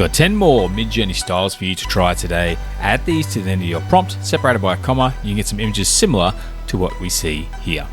got 10 more Midjourney styles for you to try today. Add these to the end of your prompt, separated by a comma. You can get some images similar to what we see here.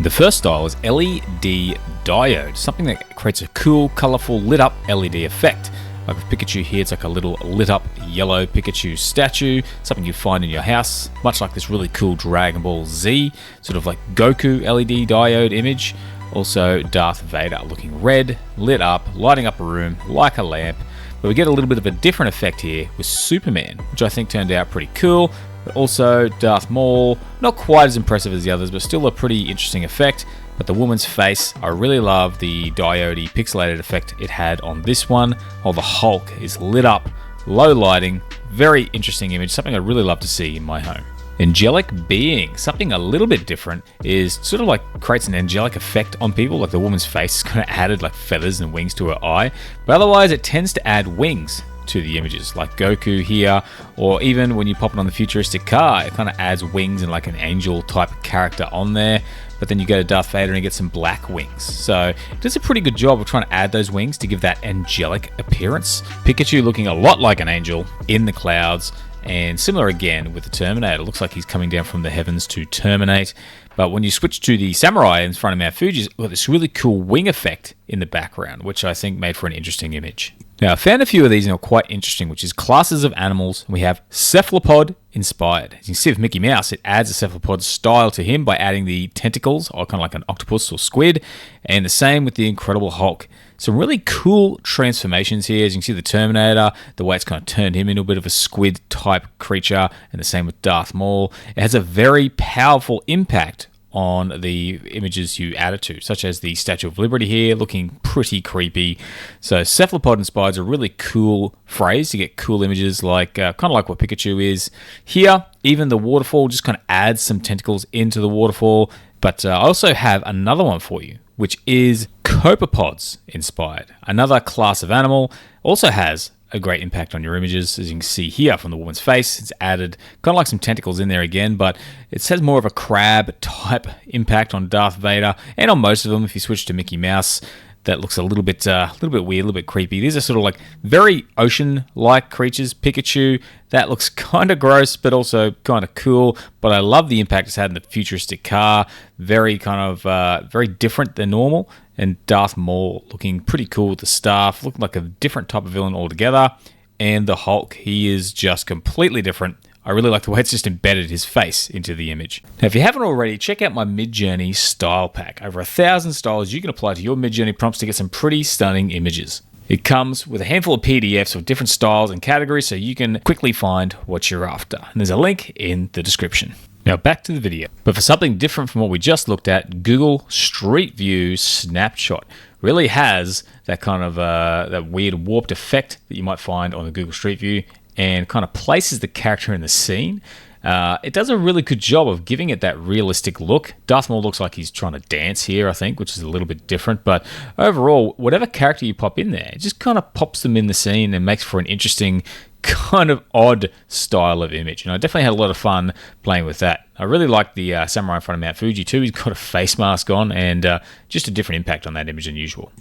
The first style is LED Diode, something that creates a cool, colorful, lit up LED effect. Like with Pikachu here, it's like a little lit up yellow Pikachu statue, something you find in your house, much like this really cool Dragon Ball Z, sort of like Goku LED diode image. Also Darth Vader looking red, lit up, lighting up a room like a lamp. But we get a little bit of a different effect here with Superman, which I think turned out pretty cool. But also Darth Maul, not quite as impressive as the others, but still a pretty interesting effect. But the woman's face, I really love the diode pixelated effect it had on this one, while the Hulk is lit up, low lighting, very interesting image, something I'd really love to see in my home. Angelic being, something a little bit different, is sort of like creates an angelic effect on people, like the woman's face is kind of added like feathers and wings to her eye, but otherwise it tends to add wings to the images, like Goku here, or even when you pop it on the futuristic car, it kind of adds wings and like an angel type character on there. But then you go to Darth Vader and you get some black wings. So it does a pretty good job of trying to add those wings to give that angelic appearance. Pikachu looking a lot like an angel in the clouds, and similar again with the Terminator. It looks like he's coming down from the heavens to terminate. But when you switch to the samurai in front of Mount Fuji, you've got this really cool wing effect in the background, which I think made for an interesting image. Now, I found a few of these and they're quite interesting, which is classes of animals. We have Cephalopod inspired. As you can see with Mickey Mouse, it adds a cephalopod style to him by adding the tentacles, or kind of like an octopus or squid, and the same with the Incredible Hulk. Some really cool transformations here. As you can see the Terminator, the way it's kind of turned him into a bit of a squid type creature, and the same with Darth Maul. It has a very powerful impact on the images you add it to, such as the Statue of Liberty here, looking pretty creepy. So cephalopod inspired is a really cool phrase to get cool images, like kind of like what Pikachu is here. Even the waterfall just kind of adds some tentacles into the waterfall. But I also have another one for you, which is Copepods inspired. Another class of animal, also has a great impact on your images. As you can see here from the woman's face, it's added kind of like some tentacles in there again, but it has more of a crab type impact on Darth Vader, and on most of them. If you switch to Mickey Mouse, that looks a little bit weird, a little bit creepy. These are sort of like very ocean-like creatures. Pikachu, that looks kind of gross, but also kind of cool. But I love the impact it's had in the futuristic car. Very kind of very different than normal. And Darth Maul looking pretty cool with the staff, looking like a different type of villain altogether. And the Hulk, he is just completely different. I really like the way it's just embedded his face into the image. Now, if you haven't already, check out my Midjourney Style Pack. Over 1,000 styles you can apply to your Midjourney prompts to get some pretty stunning images. It comes with a handful of PDFs of different styles and categories so you can quickly find what you're after. And there's a link in the description. Now back to the video. But for something different from what we just looked at, Google Street View Snapshot really has that kind of that weird warped effect that you might find on the Google Street View, and kind of places the character in the scene. It does a really good job of giving it that realistic look. Darth Maul looks like he's trying to dance here, I think, which is a little bit different. But overall, whatever character you pop in there, it just kind of pops them in the scene and makes for an interesting, kind of odd style of image. And I definitely had a lot of fun playing with that. I really like the samurai in front of Mount Fuji too. He's got a face mask on, and just a different impact on that image than usual.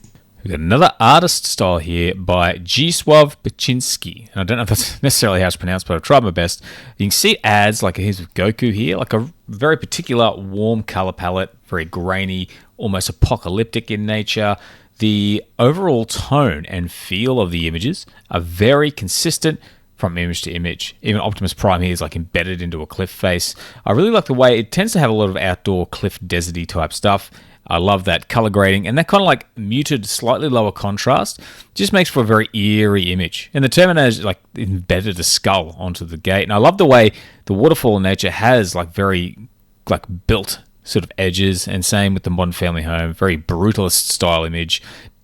We've got another artist style here by Zdzisław Beksiński. And I don't know if that's necessarily how it's pronounced, but I've tried my best. You can see it adds, like here's with Goku here, like a very particular warm color palette, very grainy, almost apocalyptic in nature. The overall tone and feel of the images are very consistent from image to image. Even Optimus Prime here is like embedded into a cliff face. I really like the way it tends to have a lot of outdoor cliff deserty type stuff. I love that color grading, and that kind of like muted, slightly lower contrast just makes for a very eerie image. And the Terminator is like embedded a skull onto the gate. And I love the way the waterfall in nature has like very like built sort of edges, and same with the Modern Family Home, very brutalist style image,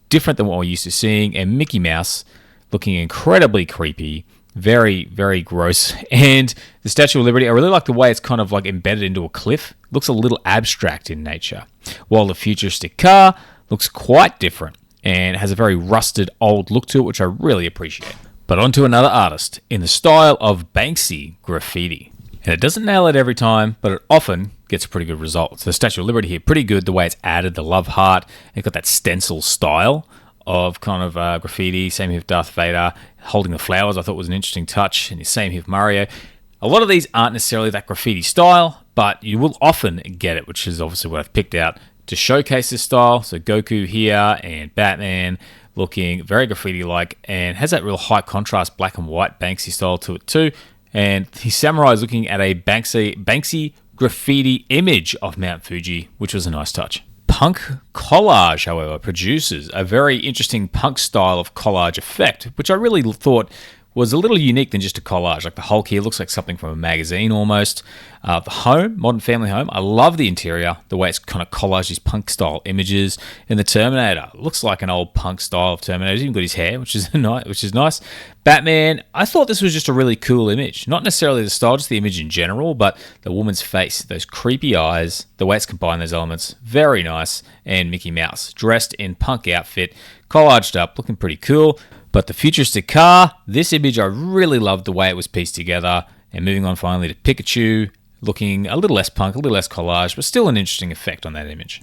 different than what we're used to seeing. And Mickey Mouse looking incredibly creepy, very, very gross. And the Statue of Liberty, I really like the way it's kind of like embedded into a cliff. It looks a little abstract in nature. While the futuristic car looks quite different and has a very rusted old look to it, which I really appreciate. But on to another artist in the style of Banksy graffiti. And it doesn't nail it every time, but it often gets a pretty good result. So the Statue of Liberty here, pretty good, the way it's added the love heart. It's got that stencil style of kind of graffiti. Same here with Darth Vader holding the flowers. I thought was an interesting touch. And the same here with Mario. A lot of these aren't necessarily that graffiti style, but you will often get it, which is obviously what I've picked out to showcase this style. So Goku here and Batman looking very graffiti-like and has that real high contrast black and white Banksy style to it too. And his samurai is looking at a Banksy graffiti image of Mount Fuji, which was a nice touch. Punk Collage, however, produces a very interesting punk style of collage effect, which I really thought was a little unique than just a collage. Like the Hulk here looks like something from a magazine almost. The home, modern family home, I love the interior, the way it's kind of collaged these punk style images. And the Terminator looks like an old punk style of Terminator. He's even got his hair, which is nice. Batman, I thought this was just a really cool image. Not necessarily the style, just the image in general, but the woman's face, those creepy eyes, the way it's combined those elements, very nice. And Mickey Mouse dressed in punk outfit, collaged up, looking pretty cool. But the futuristic car, this image, I really loved the way it was pieced together. And moving on finally to Pikachu, looking a little less punk, a little less collage, but still an interesting effect on that image.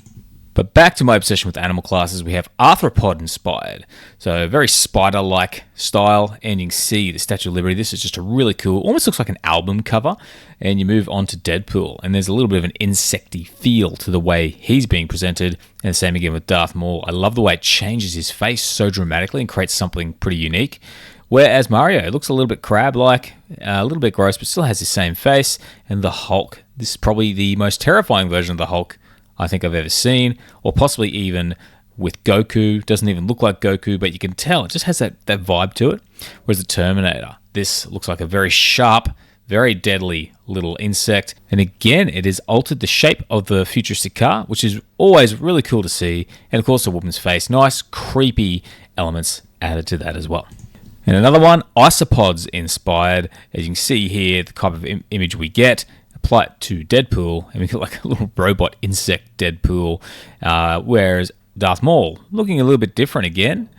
But back to my obsession with animal classes, we have Arthropod inspired. So very spider-like style, and you can see the Statue of Liberty. This is just a really cool, almost looks like an album cover. And you move on to Deadpool, and there's a little bit of an insecty feel to the way he's being presented. And the same again with Darth Maul. I love the way it changes his face so dramatically and creates something pretty unique. Whereas Mario, it looks a little bit crab-like, a little bit gross, but still has the same face. And the Hulk, this is probably the most terrifying version of the Hulk I think I've ever seen, or possibly even with Goku. Doesn't even look like Goku, but you can tell it just has that vibe to it. Whereas the Terminator, this looks like a very sharp, very deadly little insect. And again, it has altered the shape of the futuristic car, which is always really cool to see. And of course, the woman's face, nice, creepy elements added to that as well. And another one, Isopods inspired. As you can see here, the type of image we get. Apply it to Deadpool, and we get like a little robot insect Deadpool, whereas Darth Maul looking a little bit different again.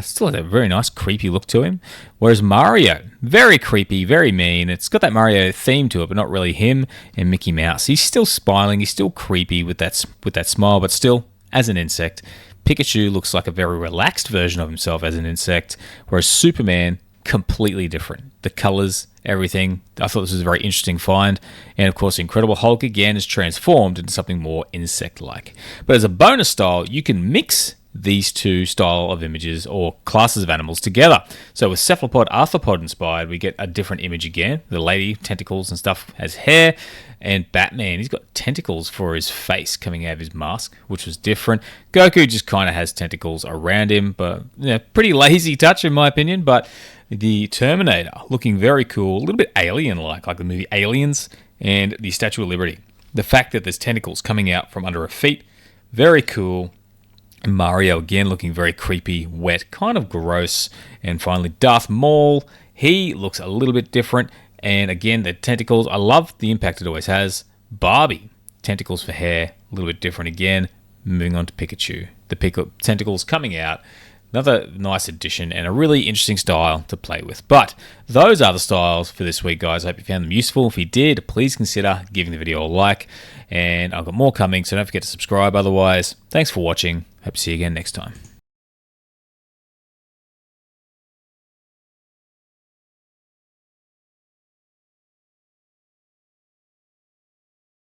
Still has a very nice creepy look to him. Whereas Mario, very creepy, very mean. It's got that Mario theme to it, but not really him. And Mickey Mouse, he's still smiling, he's still creepy with that smile, but still as an insect. Pikachu looks like a very relaxed version of himself as an insect, whereas Superman, completely different. The colors, everything. I thought this was a very interesting find. And of course, Incredible Hulk again is transformed into something more insect-like. But as a bonus style, you can mix these two style of images or classes of animals together. So with Cephalopod-Arthropod inspired, we get a different image again. The lady, tentacles and stuff, has hair. And Batman, he's got tentacles for his face coming out of his mask, which was different. Goku just kind of has tentacles around him, but pretty lazy touch in my opinion. But the Terminator looking very cool, a little bit alien-like the movie Aliens, and the Statue of Liberty. The fact that there's tentacles coming out from under her feet, very cool. And Mario again looking very creepy, wet, kind of gross. And finally Darth Maul, he looks a little bit different. And again, the tentacles, I love the impact it always has. Barbie, tentacles for hair, a little bit different again. Moving on to Pikachu, the tentacles coming out. Another nice addition and a really interesting style to play with. But those are the styles for this week, guys. I hope you found them useful. If you did, please consider giving the video a like. And I've got more coming, so don't forget to subscribe otherwise. Thanks for watching. Hope to see you again next time.